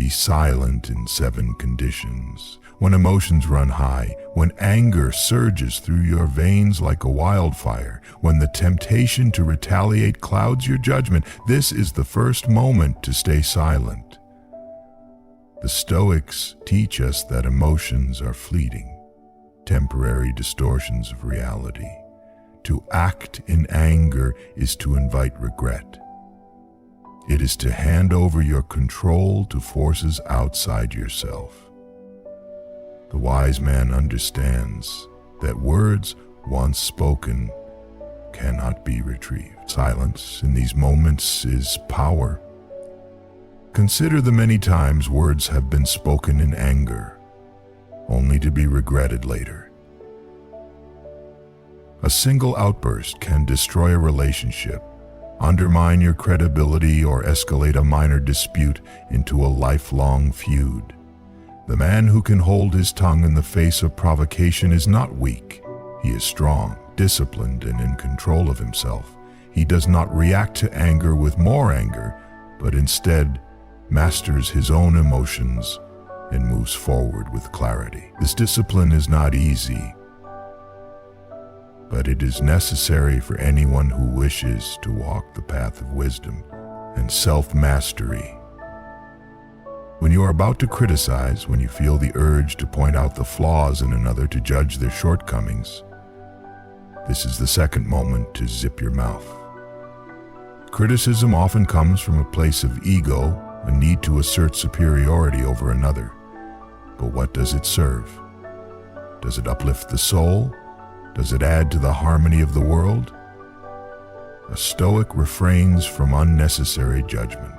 be silent in 7 conditions. When emotions run high, when anger surges through your veins like a wildfire, when the temptation to retaliate clouds your judgment, this is the first moment to stay silent. The Stoics teach us that emotions are fleeting, temporary distortions of reality. To act in anger is to invite regret. It is to hand over your control to forces outside yourself. The wise man understands that words once spoken cannot be retrieved. Silence in these moments is power. Consider the many times words have been spoken in anger, only to be regretted later. A single outburst can destroy a relationship, undermine your credibility, or escalate a minor dispute into a lifelong feud. The man who can hold his tongue in the face of provocation is not weak. He is strong, disciplined, and in control of himself. He does not react to anger with more anger, but instead masters his own emotions and moves forward with clarity. This discipline is not easy, but it is necessary for anyone who wishes to walk the path of wisdom and self-mastery. When you are about to criticize, when you feel the urge to point out the flaws in another, to judge their shortcomings, this is the second moment to zip your mouth. Criticism often comes from a place of ego, a need to assert superiority over another. But what does it serve? Does it uplift the soul? Does it add to the harmony of the world? A Stoic refrains from unnecessary judgment,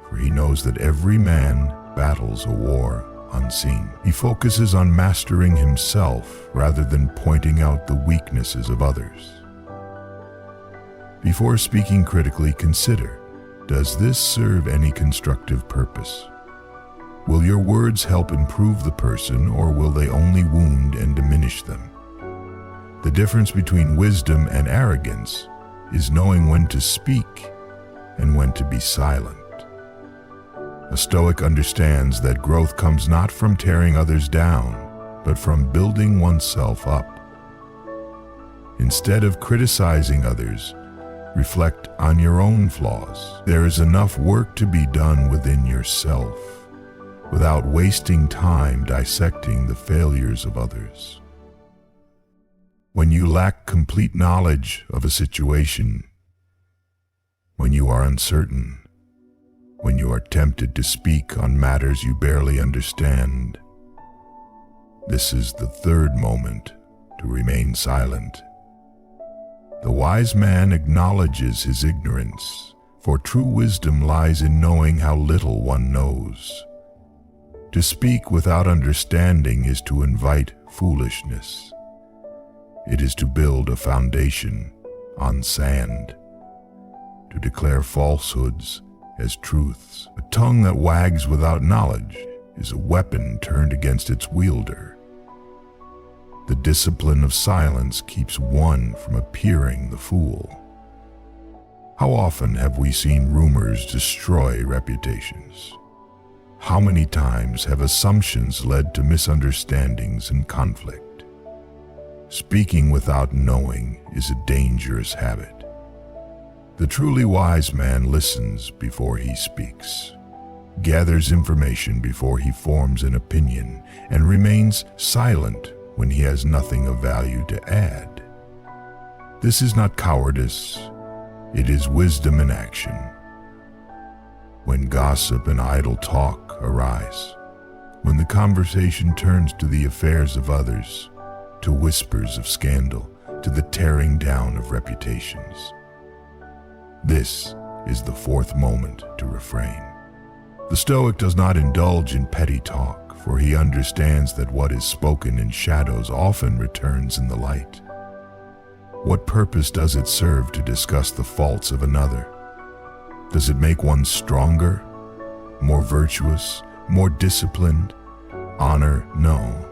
for he knows that every man battles a war unseen. He focuses on mastering himself rather than pointing out the weaknesses of others. Before speaking critically, consider, does this serve any constructive purpose? Will your words help improve the person, or will they only wound and diminish them? The difference between wisdom and arrogance is knowing when to speak and when to be silent. A Stoic understands that growth comes not from tearing others down, but from building oneself up. Instead of criticizing others, reflect on your own flaws. There is enough work to be done within yourself, without wasting time dissecting the failures of others. When you lack complete knowledge of a situation, when you are uncertain, when you are tempted to speak on matters you barely understand, this is the third moment to remain silent. The wise man acknowledges his ignorance, for true wisdom lies in knowing how little one knows. To speak without understanding is to invite foolishness. It is to build a foundation on sand, to declare falsehoods as truths. A tongue that wags without knowledge is a weapon turned against its wielder. The discipline of silence keeps one from appearing the fool. How often have we seen rumors destroy reputations? How many times have assumptions led to misunderstandings and conflict? Speaking without knowing is a dangerous habit. The truly wise man listens before he speaks, gathers information before he forms an opinion, and remains silent when he has nothing of value to add. This is not cowardice, it is wisdom in action. When gossip and idle talk arise, when the conversation turns to the affairs of others, to whispers of scandal, to the tearing down of reputations, this is the fourth moment to refrain. The Stoic does not indulge in petty talk, for he understands that what is spoken in shadows often returns in the light. What purpose does it serve to discuss the faults of another? Does it make one stronger, more virtuous, more disciplined? Honor, no.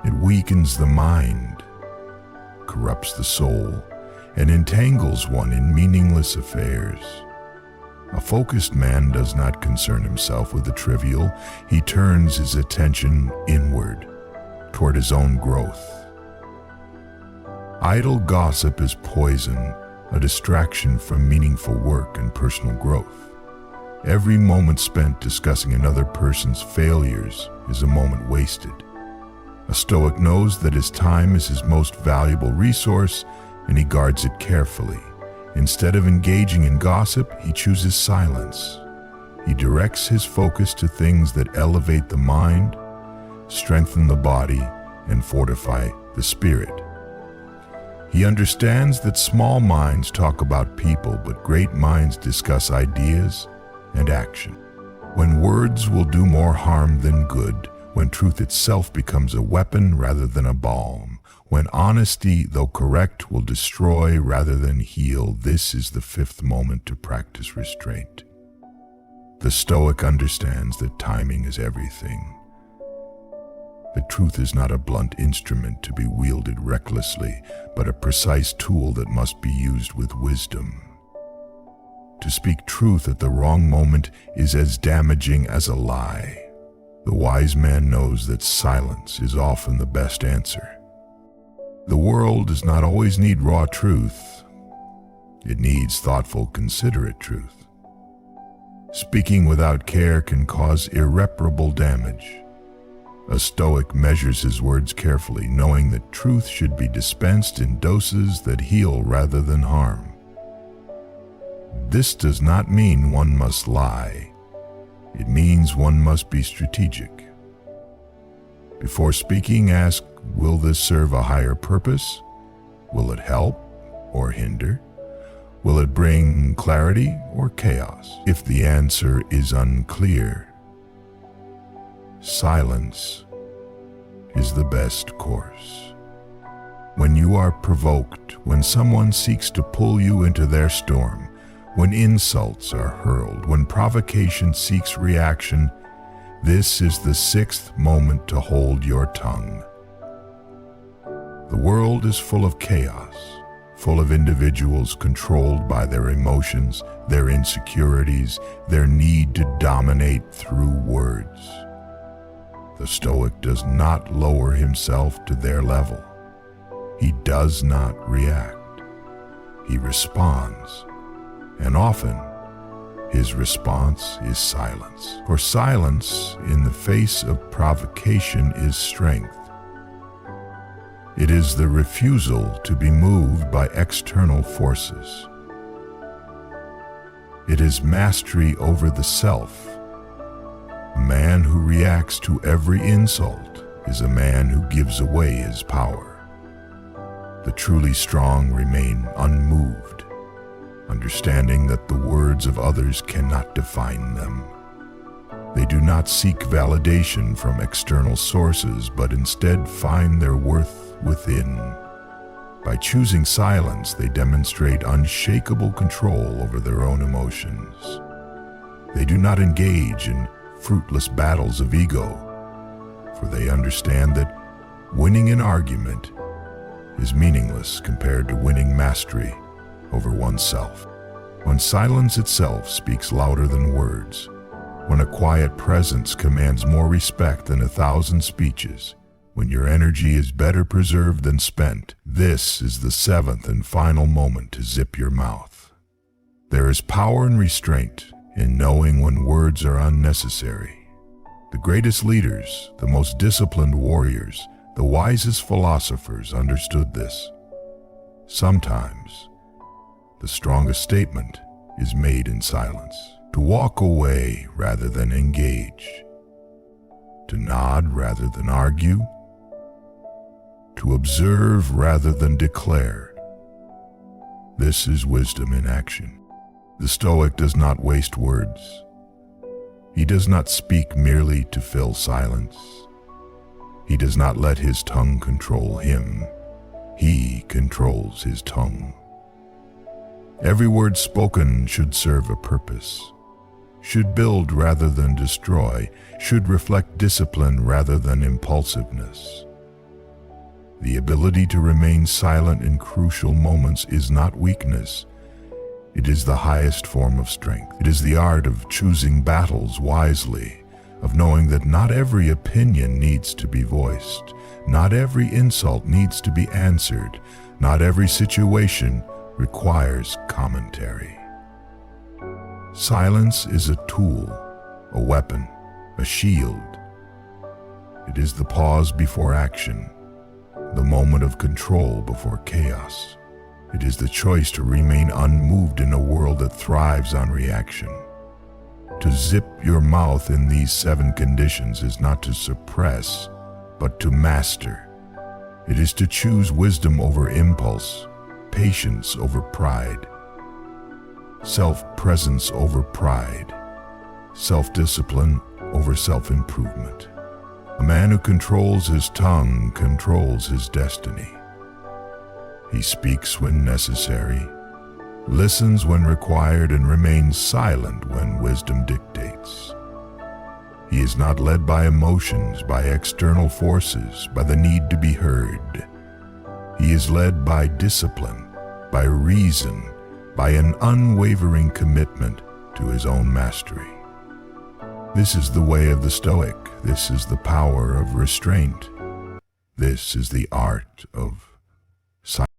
It weakens the mind, corrupts the soul, and entangles one in meaningless affairs. A focused man does not concern himself with the trivial. He turns his attention inward, toward his own growth. Idle gossip is poison, a distraction from meaningful work and personal growth. Every moment spent discussing another person's failures is a moment wasted. A Stoic knows that his time is his most valuable resource, and he guards it carefully. Instead of engaging in gossip, he chooses silence. He directs his focus to things that elevate the mind, strengthen the body, and fortify the spirit. He understands that small minds talk about people, but great minds discuss ideas and action. When words will do more harm than good, when truth itself becomes a weapon rather than a balm, when honesty, though correct, will destroy rather than heal, this is the fifth moment to practice restraint. The Stoic understands that timing is everything. The truth is not a blunt instrument to be wielded recklessly, but a precise tool that must be used with wisdom. To speak truth at the wrong moment is as damaging as a lie. The wise man knows that silence is often the best answer. The world does not always need raw truth. It needs thoughtful, considerate truth. Speaking without care can cause irreparable damage. A Stoic measures his words carefully, knowing that truth should be dispensed in doses that heal rather than harm. This does not mean one must lie. It means one must be strategic. Before speaking, ask, will this serve a higher purpose? Will it help or hinder? Will it bring clarity or chaos? If the answer is unclear, silence is the best course. When you are provoked, when someone seeks to pull you into their storm, when insults are hurled, when provocation seeks reaction, this is the sixth moment to hold your tongue. The world is full of chaos, full of individuals controlled by their emotions, their insecurities, their need to dominate through words. The Stoic does not lower himself to their level. He does not react. He responds. And often, his response is silence. For silence in the face of provocation is strength. It is the refusal to be moved by external forces. It is mastery over the self. A man who reacts to every insult is a man who gives away his power. The truly strong remain unmoved, understanding that the words of others cannot define them. They do not seek validation from external sources, but instead find their worth within. By choosing silence, they demonstrate unshakable control over their own emotions. They do not engage in fruitless battles of ego, for they understand that winning an argument is meaningless compared to winning mastery over oneself. When silence itself speaks louder than words, when a quiet presence commands more respect than 1,000 speeches, when your energy is better preserved than spent, this is the seventh and final moment to zip your mouth. There is power and restraint in knowing when words are unnecessary. The greatest leaders, the most disciplined warriors, the wisest philosophers understood this. Sometimes, the strongest statement is made in silence. To walk away rather than engage. To nod rather than argue. To observe rather than declare. This is wisdom in action. The Stoic does not waste words. He does not speak merely to fill silence. He does not let his tongue control him. He controls his tongue. Every word spoken should serve a purpose, should build rather than destroy, should reflect discipline rather than impulsiveness. The ability to remain silent in crucial moments is not weakness, It is the highest form of strength. It is the art of choosing battles wisely, of knowing that not every opinion needs to be voiced, not every insult needs to be answered, not every situation requires commentary. Silence is a tool, a weapon, a shield. It is the pause before action, the moment of control before chaos. It is the choice to remain unmoved in a world that thrives on reaction. To zip your mouth in these 7 conditions is not to suppress, but to master. It is to choose wisdom over impulse, patience over pride, self-presence over pride, self-discipline over self-improvement. A man who controls his tongue controls his destiny. He speaks when necessary, listens when required, and remains silent when wisdom dictates. He is not led by emotions, by external forces, by the need to be heard. He is led by discipline, by reason, by an unwavering commitment to his own mastery. This is the way of the Stoic. This is the power of restraint. This is the art of silence.